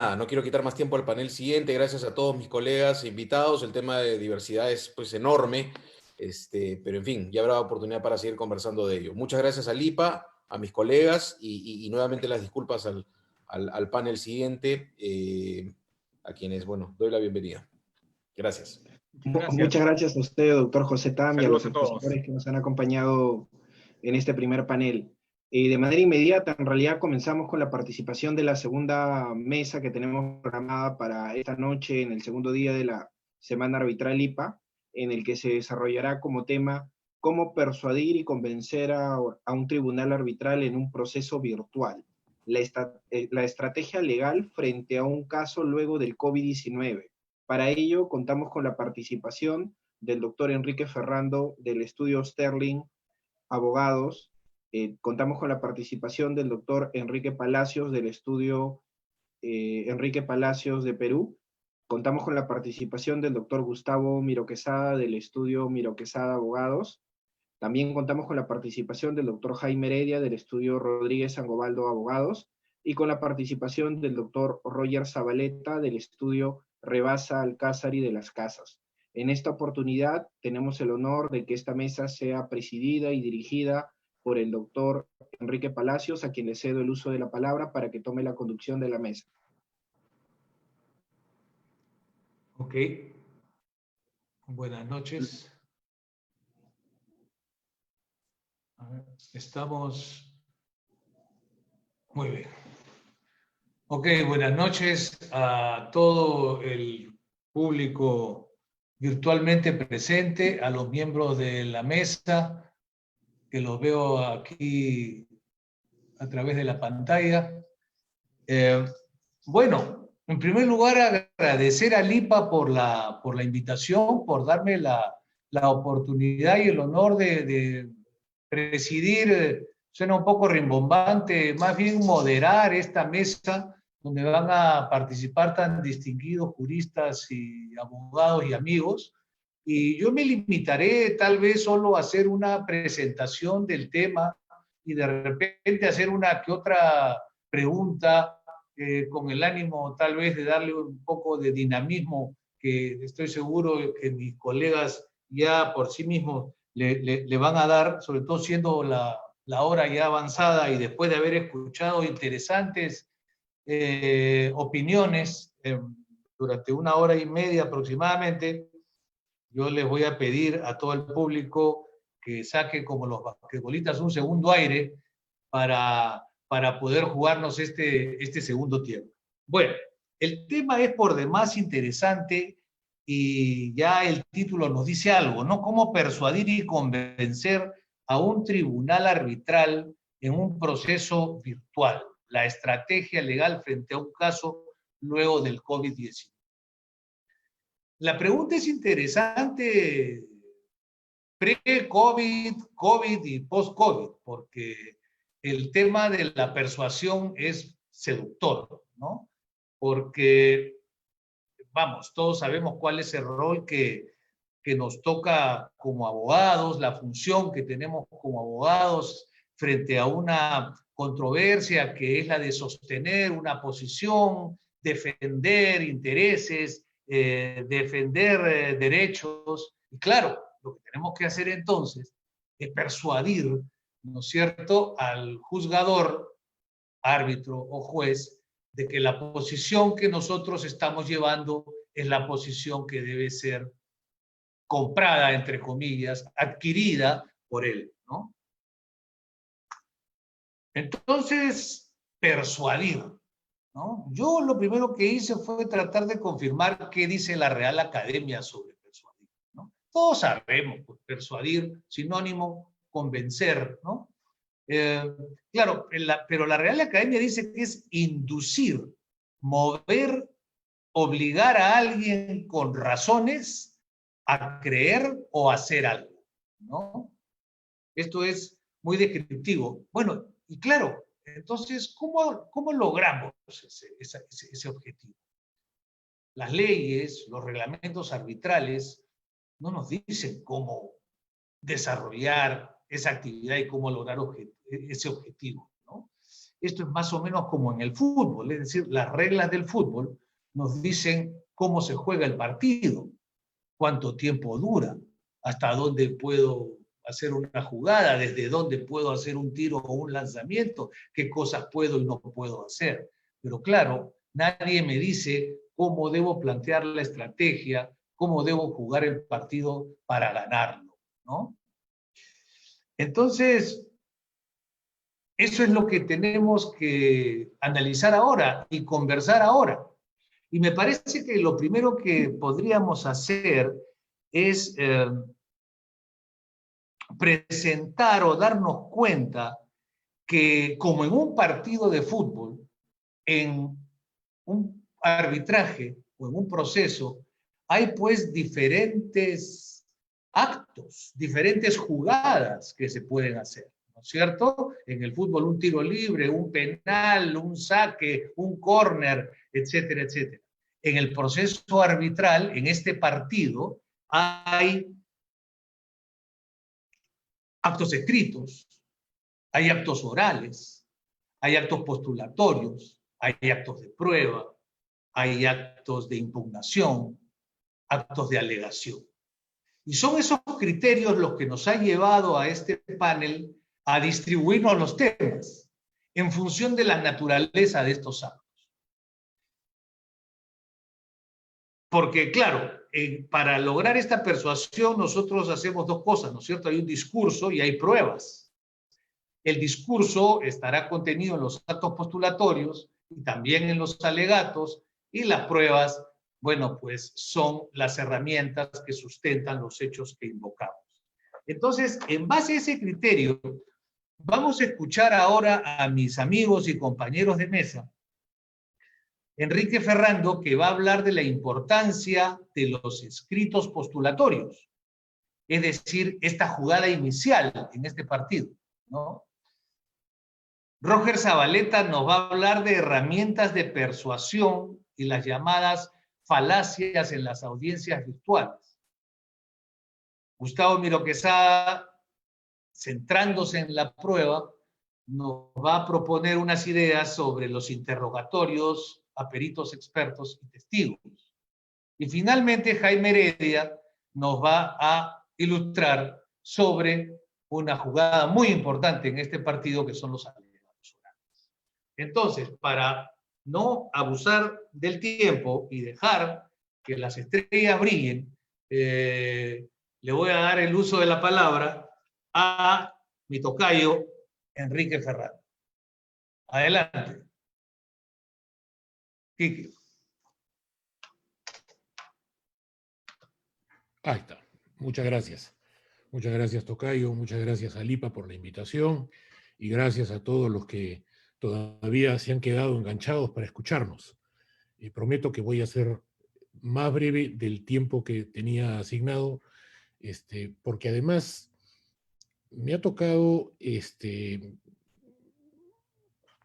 nada, no quiero quitar más tiempo al panel siguiente. Gracias a todos mis colegas e invitados. El tema de diversidad es pues enorme, pero en fin, ya habrá oportunidad para seguir conversando de ello. Muchas gracias a Lipa, a mis colegas y nuevamente las disculpas al panel siguiente, a quienes, bueno, doy la bienvenida. Gracias. Muchas Muchas gracias. gracias a usted, doctor José Tam, y a los Saludos a todos. expositores que nos han acompañado en este primer panel. De manera inmediata, en realidad comenzamos con la participación de la segunda mesa que tenemos programada para esta noche, en el segundo día de la Semana Arbitral IPA, en el que se desarrollará como tema cómo persuadir y convencer a un tribunal arbitral en un proceso virtual, la estrategia legal frente a un caso luego del COVID-19. Para ello, contamos con la participación del doctor Enrique Ferrando del estudio Sterling Abogados. Contamos con la participación del doctor Enrique Palacios del estudio Enrique Palacios de Perú. Contamos con la participación del doctor Gustavo Miro Quesada del estudio Miro Quesada Abogados. También contamos con la participación del doctor Jaime Heredia del estudio Rodríguez Sangobaldo Abogados y con la participación del doctor Roger Zabaleta del estudio Rebasa Alcázar y de las Casas. En esta oportunidad tenemos el honor de que esta mesa sea presidida y dirigida por el doctor Enrique Palacios, a quien le cedo el uso de la palabra para que tome la conducción de la mesa. Ok. Buenas noches. A ver, estamos... Muy bien. Ok, buenas noches a todo el público virtualmente presente, a los miembros de la mesa, que los veo aquí a través de la pantalla. Bueno, en primer lugar, agradecer a Lipa por la invitación, por darme la oportunidad y el honor de presidir, suena un poco rimbombante, más bien moderar esta mesa donde van a participar tan distinguidos juristas y abogados y amigos. Y yo me limitaré tal vez solo a hacer una presentación del tema y de repente hacer una que otra pregunta con el ánimo tal vez de darle un poco de dinamismo que estoy seguro que mis colegas ya por sí mismos le van a dar, sobre todo siendo la hora ya avanzada y después de haber escuchado interesantes opiniones durante 1 hora y media aproximadamente. Yo les voy a pedir a todo el público que saque como los basquetbolistas un segundo aire para poder jugarnos este segundo tiempo. Bueno, el tema es por demás interesante y ya el título nos dice algo, ¿no? Cómo persuadir y convencer a un tribunal arbitral en un proceso virtual, la estrategia legal frente a un caso luego del COVID-19. La pregunta es interesante pre-COVID, COVID y post-COVID, porque el tema de la persuasión es seductor, ¿no? Porque, vamos, todos sabemos cuál es el rol que nos toca como abogados, la función que tenemos como abogados frente a una controversia que es la de sostener una posición, defender intereses, defender derechos. Y claro, lo que tenemos que hacer entonces es persuadir, ¿no es cierto?, al juzgador, árbitro o juez, de que la posición que nosotros estamos llevando es la posición que debe ser comprada, entre comillas, adquirida por él, ¿no? Entonces, persuadir, ¿no? Yo lo primero que hice fue tratar de confirmar qué dice la Real Academia sobre persuadir, ¿no? Todos sabemos, pues, persuadir, sinónimo, convencer, ¿no? Claro, pero la Real Academia dice que es inducir, mover, obligar a alguien con razones a creer o hacer algo, ¿no? Esto es muy descriptivo. Bueno, y claro, entonces, ¿cómo logramos ese objetivo? Las leyes, los reglamentos arbitrales no nos dicen cómo desarrollar esa actividad y cómo lograr ese objetivo, ¿no? Esto es más o menos como en el fútbol, es decir, las reglas del fútbol nos dicen cómo se juega el partido, cuánto tiempo dura, hasta dónde puedo hacer una jugada, desde dónde puedo hacer un tiro o un lanzamiento, qué cosas puedo y no puedo hacer. Pero claro, nadie me dice cómo debo plantear la estrategia, cómo debo jugar el partido para ganarlo, ¿no? Entonces, eso es lo que tenemos que analizar ahora y conversar ahora. Y me parece que lo primero que podríamos hacer es presentar o darnos cuenta que, como en un partido de fútbol, en un arbitraje o en un proceso, hay pues diferentes actos, diferentes jugadas que se pueden hacer, ¿no es cierto? En el fútbol un tiro libre, un penal, un saque, un córner, etcétera, etcétera. En el proceso arbitral, en este partido, hay actos escritos, hay actos orales, hay actos postulatorios, hay actos de prueba, hay actos de impugnación, actos de alegación. Y son esos criterios los que nos han llevado a este panel a distribuirnos los temas en función de la naturaleza de estos actos. Porque, claro, para lograr esta persuasión nosotros hacemos dos cosas, ¿no es cierto? Hay un discurso y hay pruebas. El discurso estará contenido en los actos postulatorios y también en los alegatos, y las pruebas, bueno, pues son las herramientas que sustentan los hechos que invocamos. Entonces, en base a ese criterio, vamos a escuchar ahora a mis amigos y compañeros de mesa, Enrique Ferrando, que va a hablar de la importancia de los escritos postulatorios, es decir, esta jugada inicial en este partido, ¿no? Roger Zabaleta nos va a hablar de herramientas de persuasión y las llamadas falacias en las audiencias virtuales. Gustavo Miro Quesada, centrándose en la prueba, nos va a proponer unas ideas sobre los interrogatorios a peritos expertos y testigos. Y finalmente Jaime Heredia nos va a ilustrar sobre una jugada muy importante en este partido, que son los alegatos orales. Entonces, para no abusar del tiempo y dejar que las estrellas brillen, le voy a dar el uso de la palabra a mi tocayo Enrique Ferrando. Adelante. Quique. Ahí está. Muchas gracias. Muchas gracias, tocayo. Muchas gracias a Lipa por la invitación. Y gracias a todos los que todavía se han quedado enganchados para escucharnos. Prometo que voy a ser más breve del tiempo que tenía asignado, porque además me ha tocado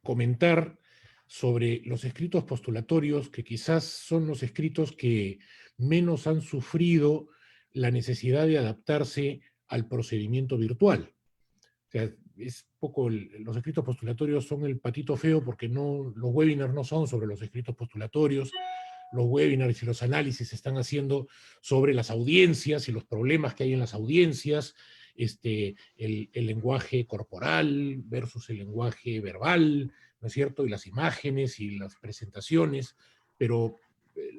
comentar sobre los escritos postulatorios, que quizás son los escritos que menos han sufrido la necesidad de adaptarse al procedimiento virtual. O sea, es poco los escritos postulatorios son el patito feo, porque los webinars no son sobre los escritos postulatorios. Los webinars y los análisis se están haciendo sobre las audiencias y los problemas que hay en las audiencias, el lenguaje corporal versus el lenguaje verbal, ¿no es cierto? Y las imágenes y las presentaciones. Pero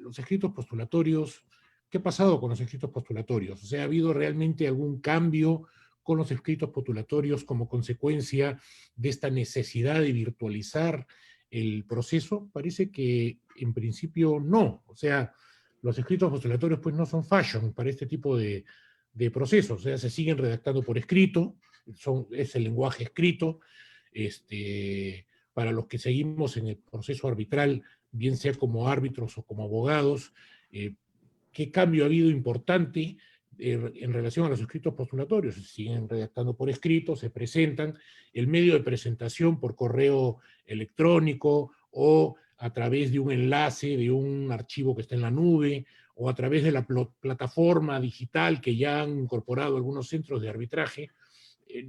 los escritos postulatorios, ¿qué ha pasado con los escritos postulatorios? O sea, ¿ha habido realmente algún cambio con los escritos postulatorios como consecuencia de esta necesidad de virtualizar el proceso? Parece que en principio no. O sea, los escritos postulatorios pues no son fashion para este tipo de procesos. O sea, se siguen redactando por escrito, es el lenguaje escrito. Para los que seguimos en el proceso arbitral, bien sea como árbitros o como abogados, ¿qué cambio ha habido importante en relación a los escritos postulatorios? Se siguen redactando por escrito, se presentan. El medio de presentación por correo electrónico o a través de un enlace de un archivo que está en la nube, o a través de la plataforma digital que ya han incorporado algunos centros de arbitraje,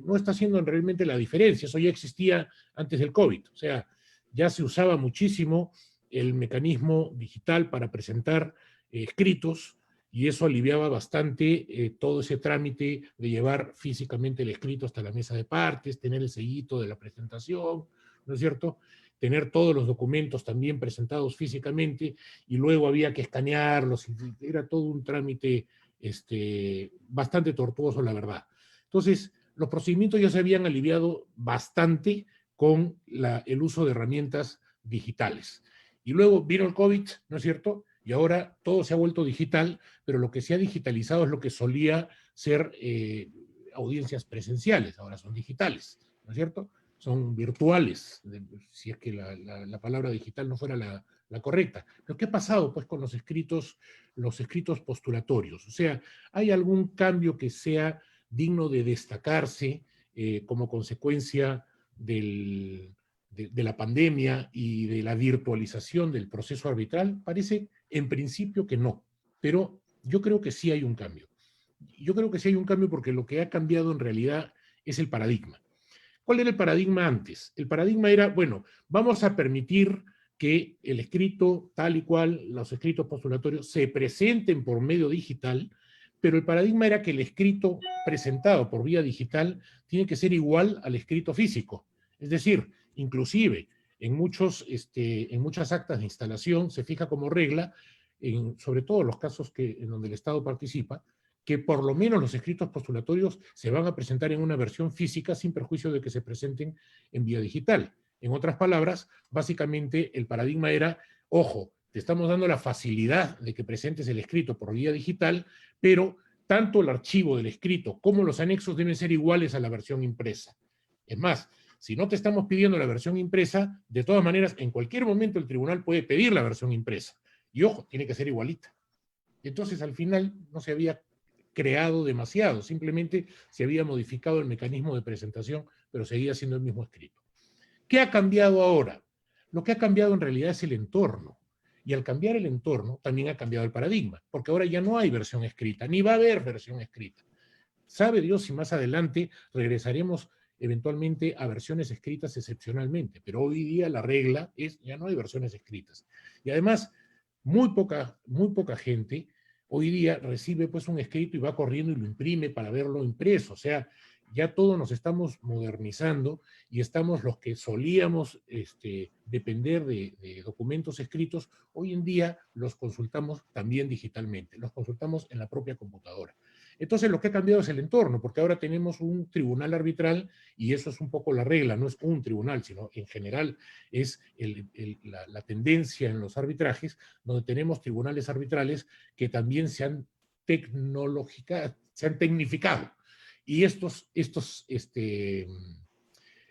no está haciendo realmente la diferencia. Eso ya existía antes del COVID. O sea, ya se usaba muchísimo el mecanismo digital para presentar escritos, y eso aliviaba bastante todo ese trámite de llevar físicamente el escrito hasta la mesa de partes, tener el sellito de la presentación, ¿no es cierto? Tener todos los documentos también presentados físicamente, y luego había que escanearlos. Era todo un trámite bastante tortuoso, la verdad. Entonces, los procedimientos ya se habían aliviado bastante con el uso de herramientas digitales. Y luego vino el COVID, ¿no es cierto? Y ahora todo se ha vuelto digital, pero lo que se ha digitalizado es lo que solía ser audiencias presenciales, ahora son digitales, ¿no es cierto? Son virtuales, si es que la palabra digital no fuera la correcta. Pero ¿qué ha pasado pues con los escritos postulatorios? O sea, ¿hay algún cambio que sea digno de destacarse como consecuencia de la pandemia y de la virtualización del proceso arbitral? Parece en principio que no, pero yo creo que sí hay un cambio. Yo creo que sí hay un cambio porque lo que ha cambiado en realidad es el paradigma. ¿Cuál era el paradigma antes? El paradigma era, bueno, vamos a permitir que el escrito tal y cual, los escritos postulatorios, se presenten por medio digital, pero el paradigma era que el escrito presentado por vía digital tiene que ser igual al escrito físico. Es decir, inclusive en muchas actas de instalación se fija como regla, sobre todo los casos en donde el Estado participa, que por lo menos los escritos postulatorios se van a presentar en una versión física sin perjuicio de que se presenten en vía digital. En otras palabras, básicamente el paradigma era, ojo, te estamos dando la facilidad de que presentes el escrito por vía digital, pero tanto el archivo del escrito como los anexos deben ser iguales a la versión impresa. Es más, si no te estamos pidiendo la versión impresa, de todas maneras, en cualquier momento el tribunal puede pedir la versión impresa. Y ojo, tiene que ser igualita. Entonces, al final, no se había creado demasiado, simplemente se había modificado el mecanismo de presentación, pero seguía siendo el mismo escrito. ¿Qué ha cambiado ahora? Lo que ha cambiado en realidad es el entorno. Y al cambiar el entorno, también ha cambiado el paradigma, porque ahora ya no hay versión escrita, ni va a haber versión escrita. Sabe Dios si más adelante regresaremos eventualmente a versiones escritas excepcionalmente, pero hoy día la regla es ya no hay versiones escritas. Y además, muy poca gente hoy día recibe pues un escrito y va corriendo y lo imprime para verlo impreso. O sea, ya todos nos estamos modernizando y estamos los que solíamos depender de documentos escritos, hoy en día los consultamos también digitalmente, los consultamos en la propia computadora. Entonces lo que ha cambiado es el entorno, porque ahora tenemos un tribunal arbitral y eso es un poco la regla, no es un tribunal, sino en general es la tendencia en los arbitrajes, donde tenemos tribunales arbitrales que también se han tecnificado. Y estos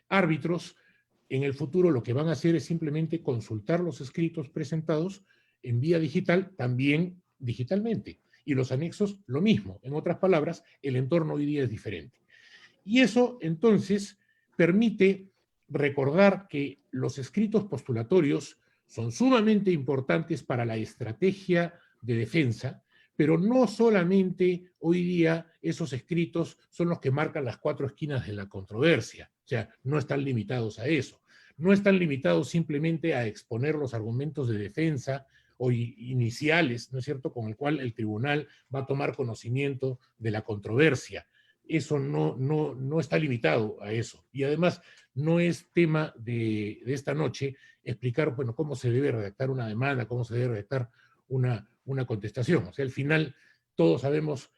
árbitros en el futuro lo que van a hacer es simplemente consultar los escritos presentados en vía digital, también digitalmente. Y los anexos, lo mismo. En otras palabras, el entorno hoy día es diferente. Y eso, entonces, permite recordar que los escritos postulatorios son sumamente importantes para la estrategia de defensa, pero no solamente hoy día esos escritos son los que marcan las cuatro esquinas de la controversia. O sea, no están limitados a eso. No están limitados simplemente a exponer los argumentos de defensa o iniciales, ¿no es cierto?, con el cual el tribunal va a tomar conocimiento de la controversia. Eso no está limitado a eso. Y además no es tema de esta noche explicar, bueno, cómo se debe redactar una demanda, cómo se debe redactar una contestación. O sea, al final todos sabemos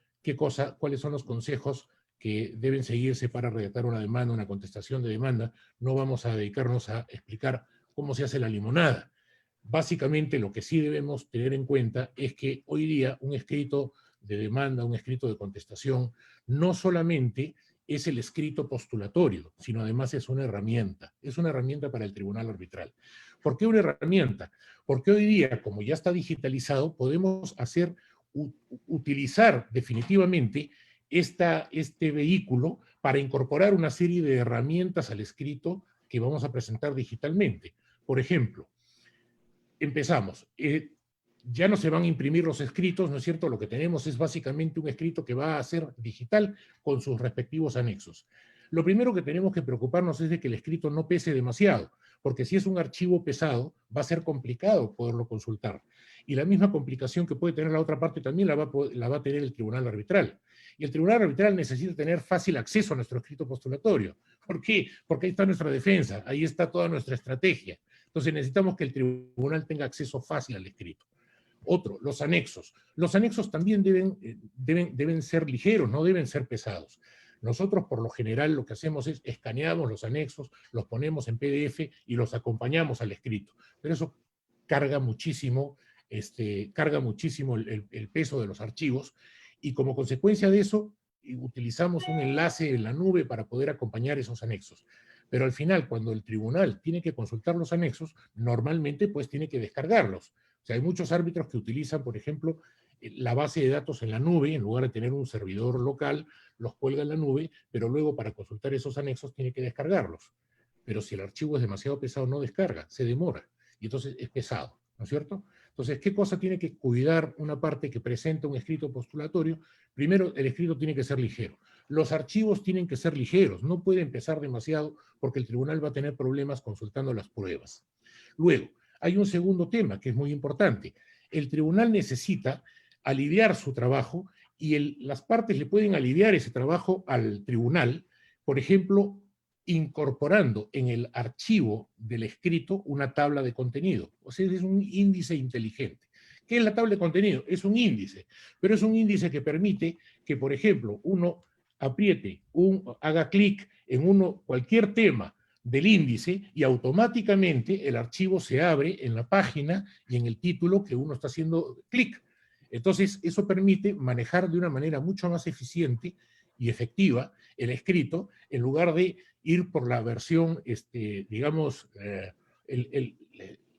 cuáles son los consejos que deben seguirse para redactar una demanda, una contestación de demanda. No vamos a dedicarnos a explicar cómo se hace la limonada. Básicamente lo que sí debemos tener en cuenta es que hoy día un escrito de demanda, un escrito de contestación, no solamente es el escrito postulatorio, sino además es una herramienta para el tribunal arbitral. ¿Por qué una herramienta? Porque hoy día, como ya está digitalizado, podemos utilizar definitivamente este vehículo para incorporar una serie de herramientas al escrito que vamos a presentar digitalmente. Por ejemplo, empezamos. Ya no se van a imprimir los escritos, ¿no es cierto? Lo que tenemos es básicamente un escrito que va a ser digital con sus respectivos anexos. Lo primero que tenemos que preocuparnos es de que el escrito no pese demasiado, porque si es un archivo pesado, va a ser complicado poderlo consultar. Y la misma complicación que puede tener la otra parte también la va a tener el tribunal arbitral. Y el tribunal arbitral necesita tener fácil acceso a nuestro escrito postulatorio. ¿Por qué? Porque ahí está nuestra defensa, ahí está toda nuestra estrategia. Entonces necesitamos que el tribunal tenga acceso fácil al escrito. Otro, los anexos. Los anexos también deben ser ligeros, no deben ser pesados. Nosotros, por lo general, lo que hacemos es escaneamos los anexos, los ponemos en PDF y los acompañamos al escrito. Pero eso carga muchísimo, el peso de los archivos, y como consecuencia de eso, utilizamos un enlace en la nube para poder acompañar esos anexos. Pero al final, cuando el tribunal tiene que consultar los anexos, normalmente pues tiene que descargarlos. O sea, hay muchos árbitros que utilizan, por ejemplo, la base de datos en la nube, en lugar de tener un servidor local, los cuelga en la nube, pero luego para consultar esos anexos tiene que descargarlos. Pero si el archivo es demasiado pesado, no descarga, se demora, y entonces es pesado, ¿no es cierto? Entonces, ¿qué cosa tiene que cuidar una parte que presenta un escrito postulatorio? Primero, el escrito tiene que ser ligero. Los archivos tienen que ser ligeros, no pueden pesar demasiado porque el tribunal va a tener problemas consultando las pruebas. Luego, hay un segundo tema que es muy importante. El tribunal necesita aliviar su trabajo y las partes le pueden aliviar ese trabajo al tribunal, por ejemplo, incorporando en el archivo del escrito una tabla de contenido. O sea, es un índice inteligente. ¿Qué es la tabla de contenido? Es un índice, pero es un índice que permite que, por ejemplo, uno haga clic en cualquier tema del índice y automáticamente el archivo se abre en la página y en el título que uno está haciendo clic. Entonces, eso permite manejar de una manera mucho más eficiente y efectiva el escrito, en lugar de ir por la versión, digamos,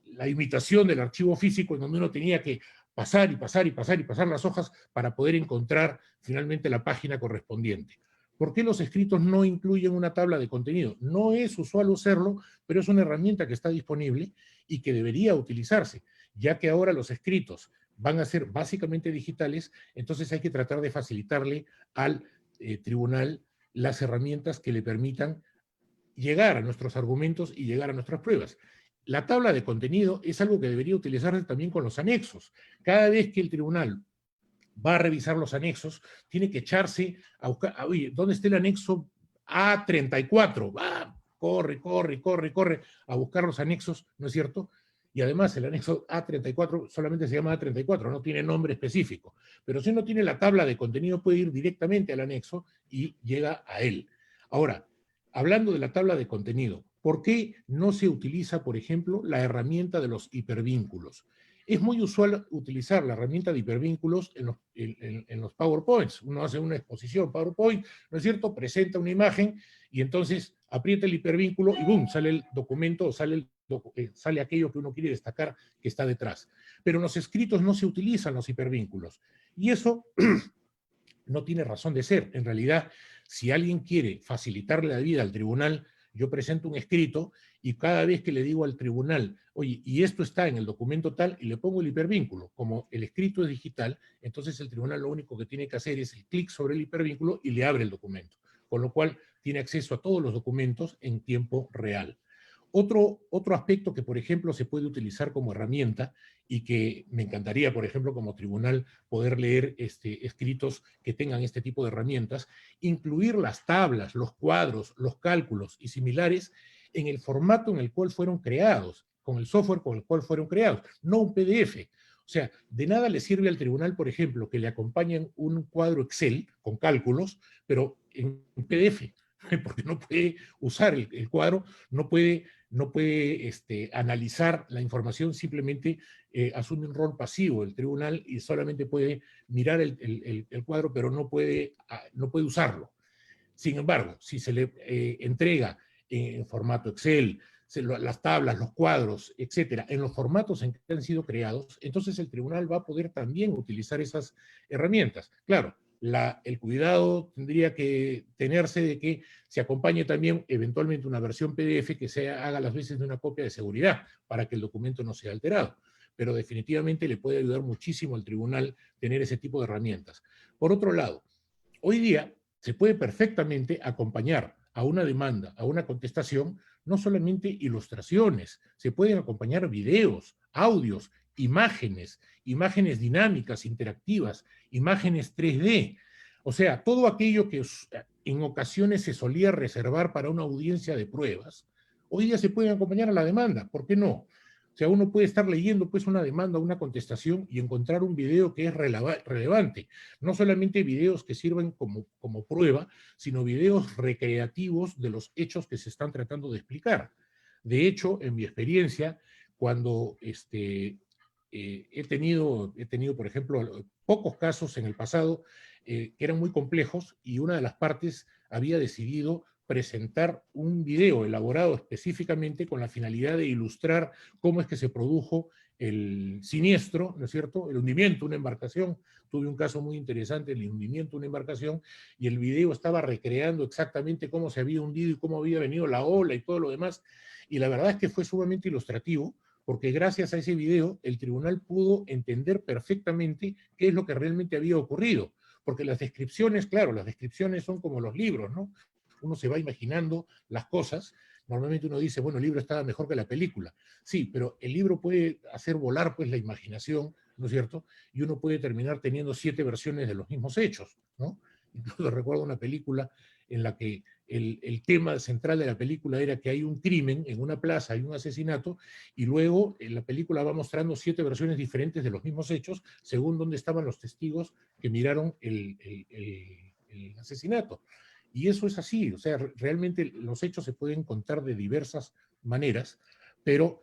la imitación del archivo físico, en donde uno tenía que pasar y pasar y pasar y pasar las hojas para poder encontrar finalmente la página correspondiente. ¿Por qué los escritos no incluyen una tabla de contenido? No es usual hacerlo, pero es una herramienta que está disponible y que debería utilizarse, ya que ahora los escritos van a ser básicamente digitales, entonces hay que tratar de facilitarle al tribunal las herramientas que le permitan llegar a nuestros argumentos y llegar a nuestras pruebas. La tabla de contenido es algo que debería utilizarse también con los anexos. Cada vez que el tribunal va a revisar los anexos, tiene que echarse a buscar, oye, ¿dónde está el anexo A34? Corre a buscar los anexos, ¿no es cierto? Y además el anexo A34 solamente se llama A34, no tiene nombre específico. Pero si uno tiene la tabla de contenido, puede ir directamente al anexo y llega a él. Ahora, hablando de la tabla de contenido, ¿por qué no se utiliza, por ejemplo, la herramienta de los hipervínculos? Es muy usual utilizar la herramienta de hipervínculos en los PowerPoints. Uno hace una exposición PowerPoint, ¿no es cierto? Presenta una imagen y entonces aprieta el hipervínculo y ¡boom! Sale el documento o sale aquello que uno quiere destacar que está detrás. Pero en los escritos no se utilizan los hipervínculos. Y eso no tiene razón de ser. En realidad, si alguien quiere facilitarle la vida al tribunal, yo presento un escrito y cada vez que le digo al tribunal, oye, y esto está en el documento tal, y le pongo el hipervínculo. Como el escrito es digital, entonces el tribunal lo único que tiene que hacer es el clic sobre el hipervínculo y le abre el documento. Con lo cual, tiene acceso a todos los documentos en tiempo real. Otro aspecto que, por ejemplo, se puede utilizar como herramienta y que me encantaría, por ejemplo, como tribunal, poder leer escritos que tengan este tipo de herramientas, incluir las tablas, los cuadros, los cálculos y similares en el formato en el cual fueron creados, con el software con el cual fueron creados, no un PDF. O sea, de nada le sirve al tribunal, por ejemplo, que le acompañen un cuadro Excel con cálculos, pero en PDF, porque no puede usar el cuadro, no puede analizar la información, simplemente asume un rol pasivo el tribunal y solamente puede mirar el cuadro, pero no puede usarlo. Sin embargo, si se le entrega en formato Excel, las tablas, los cuadros, etcétera, en los formatos en que han sido creados, entonces el tribunal va a poder también utilizar esas herramientas. Claro, el cuidado tendría que tenerse de que se acompañe también eventualmente una versión PDF que haga las veces de una copia de seguridad para que el documento no sea alterado. Pero definitivamente le puede ayudar muchísimo al tribunal tener ese tipo de herramientas. Por otro lado, hoy día se puede perfectamente acompañar a una demanda, a una contestación, no solamente ilustraciones, se pueden acompañar videos, audios, imágenes, imágenes dinámicas, interactivas, imágenes 3D. O sea, todo aquello que en ocasiones se solía reservar para una audiencia de pruebas, hoy día se pueden acompañar a la demanda, ¿por qué no? O sea, uno puede estar leyendo pues una demanda, una contestación y encontrar un video que es relevante. No solamente videos que sirven como prueba, sino videos recreativos de los hechos que se están tratando de explicar. De hecho, en mi experiencia, cuando he tenido, por ejemplo, pocos casos en el pasado que eran muy complejos y una de las partes había decidido presentar un video elaborado específicamente con la finalidad de ilustrar cómo es que se produjo el siniestro, ¿no es cierto?, el hundimiento de una embarcación. Tuve un caso muy interesante, el hundimiento de una embarcación, y el video estaba recreando exactamente cómo se había hundido y cómo había venido la ola y todo lo demás, y la verdad es que fue sumamente ilustrativo, porque gracias a ese video el tribunal pudo entender perfectamente qué es lo que realmente había ocurrido, porque las descripciones, claro, las descripciones son como los libros, ¿no? Uno se va imaginando las cosas. Normalmente uno dice, bueno, el libro estaba mejor que la película. Sí, pero el libro puede hacer volar pues la imaginación, ¿no es cierto? Y uno puede terminar teniendo 7 versiones de los mismos hechos, ¿no? Incluso recuerdo una película en la que el tema central de la película era que hay un crimen en una plaza, hay un asesinato, y luego la película va mostrando 7 versiones diferentes de los mismos hechos, según dónde estaban los testigos que miraron el asesinato. Y eso es así, o sea, realmente los hechos se pueden contar de diversas maneras, pero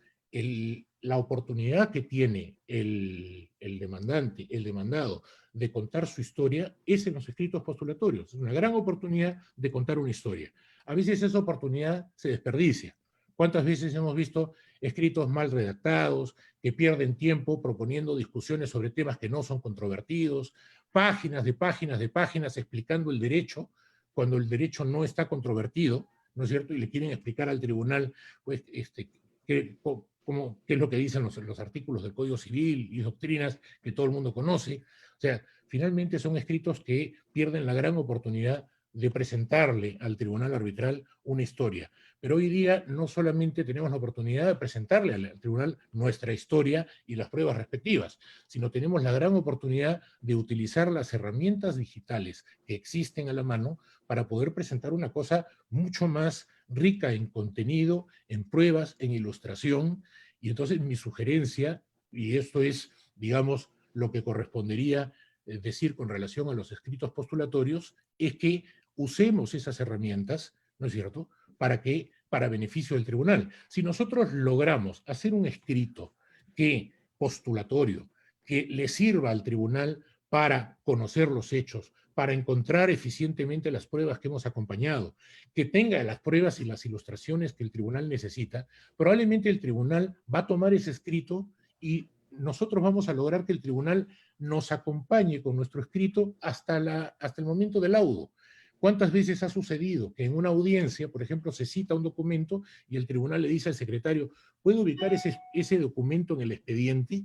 la oportunidad que tiene el demandante, el demandado, de contar su historia es en los escritos postulatorios. Es una gran oportunidad de contar una historia. A veces esa oportunidad se desperdicia. ¿Cuántas veces hemos visto escritos mal redactados, que pierden tiempo proponiendo discusiones sobre temas que no son controvertidos, páginas de páginas de páginas explicando el derecho, cuando el derecho no está controvertido, ¿no es cierto? Y le quieren explicar al tribunal, pues, qué es lo que dicen los artículos del Código Civil y doctrinas que todo el mundo conoce. O sea, finalmente son escritos que pierden la gran oportunidad de presentarle al tribunal arbitral una historia. Pero hoy día no solamente tenemos la oportunidad de presentarle al tribunal nuestra historia y las pruebas respectivas, sino tenemos la gran oportunidad de utilizar las herramientas digitales que existen a la mano para poder presentar una cosa mucho más rica en contenido, en pruebas, en ilustración. Y entonces mi sugerencia, y esto es, digamos, lo que correspondería decir con relación a los escritos postulatorios, es que usemos esas herramientas, ¿no es cierto?, para beneficio del tribunal. Si nosotros logramos hacer un escrito postulatorio, que le sirva al tribunal para conocer los hechos, para encontrar eficientemente las pruebas que hemos acompañado, que tenga las pruebas y las ilustraciones que el tribunal necesita, probablemente el tribunal va a tomar ese escrito y nosotros vamos a lograr que el tribunal nos acompañe con nuestro escrito hasta el momento del laudo. ¿Cuántas veces ha sucedido que en una audiencia, por ejemplo, se cita un documento y el tribunal le dice al secretario, ¿puede ubicar ese documento en el expediente?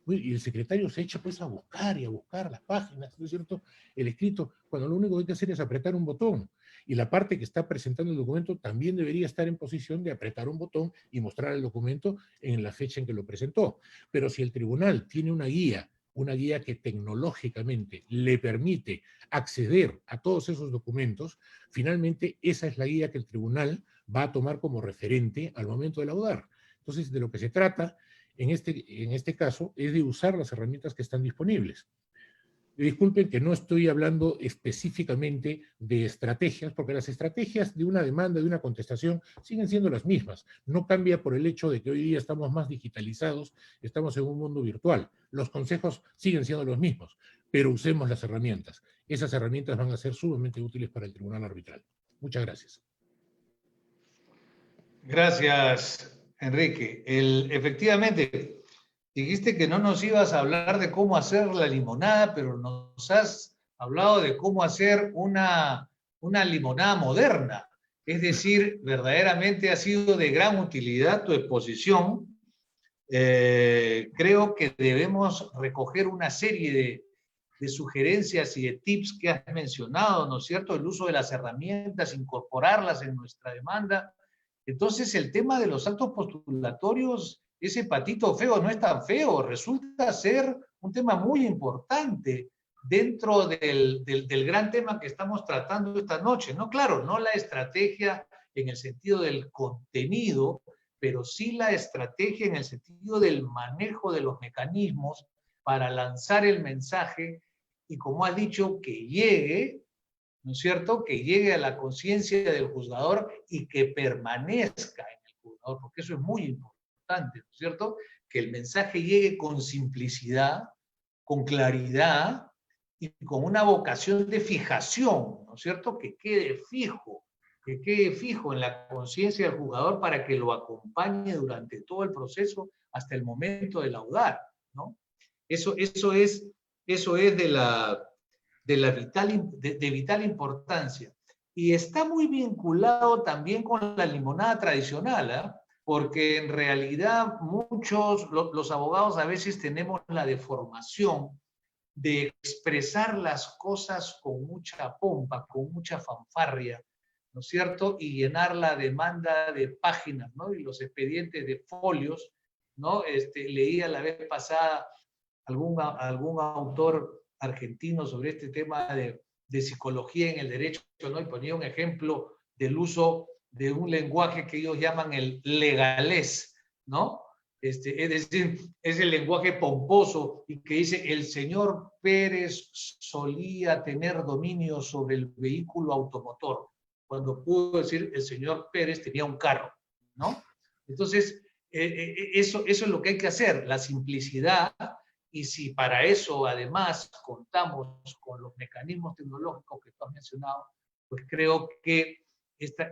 Y el secretario se echa pues a buscar y a buscar las páginas, ¿no es cierto?, el escrito, cuando lo único que hay que hacer es apretar un botón. Y la parte que está presentando el documento también debería estar en posición de apretar un botón y mostrar el documento en la fecha en que lo presentó. Pero si el tribunal tiene una guía que tecnológicamente le permite acceder a todos esos documentos, finalmente esa es la guía que el tribunal va a tomar como referente al momento de laudar. Entonces, de lo que se trata en este caso es de usar las herramientas que están disponibles. Disculpen que no estoy hablando específicamente de estrategias, porque las estrategias de una demanda, de una contestación, siguen siendo las mismas. No cambia por el hecho de que hoy día estamos más digitalizados, estamos en un mundo virtual. Los consejos siguen siendo los mismos, pero usemos las herramientas. Esas herramientas van a ser sumamente útiles para el tribunal arbitral. Muchas gracias. Gracias, Enrique. Efectivamente, dijiste que no nos ibas a hablar de cómo hacer la limonada, pero nos has hablado de cómo hacer una limonada moderna. Es decir, verdaderamente ha sido de gran utilidad tu exposición. Creo que debemos recoger una serie sugerencias y de tips que has mencionado, ¿no es cierto? El uso de las herramientas, incorporarlas en nuestra demanda. Entonces, el tema de los actos postulatorios, ese patito feo no es tan feo, resulta ser un tema muy importante dentro del gran tema que estamos tratando esta noche, ¿no? Claro, no la estrategia en el sentido del contenido, pero sí la estrategia en el sentido del manejo de los mecanismos para lanzar el mensaje y, como has dicho, que llegue, ¿no es cierto?, que llegue a la conciencia del juzgador y que permanezca en el juzgador, porque eso es muy importante, ¿no es cierto?, que el mensaje llegue con simplicidad, con claridad y con una vocación de fijación, ¿no es cierto?, que quede fijo en la conciencia del jugador para que lo acompañe durante todo el proceso hasta el momento de laudar, ¿no? Eso es de vital importancia. Y está muy vinculado también con la limonada tradicional, ¿eh? Porque en realidad muchos, los abogados a veces tenemos la deformación de expresar las cosas con mucha pompa, con mucha fanfarria, ¿no es cierto? Y llenar la demanda de páginas, ¿no? Y los expedientes de folios, ¿no? Leía la vez pasada algún autor argentino sobre este tema de psicología en el derecho, ¿no? Y ponía un ejemplo del uso de un lenguaje que ellos llaman el legalés, ¿no? Es decir, es el lenguaje pomposo y que dice, el señor Pérez solía tener dominio sobre el vehículo automotor, cuando pudo decir, el señor Pérez tenía un carro, ¿no? Entonces, eso es lo que hay que hacer, la simplicidad. Y si para eso además contamos con los mecanismos tecnológicos que tú has mencionado, pues creo que esta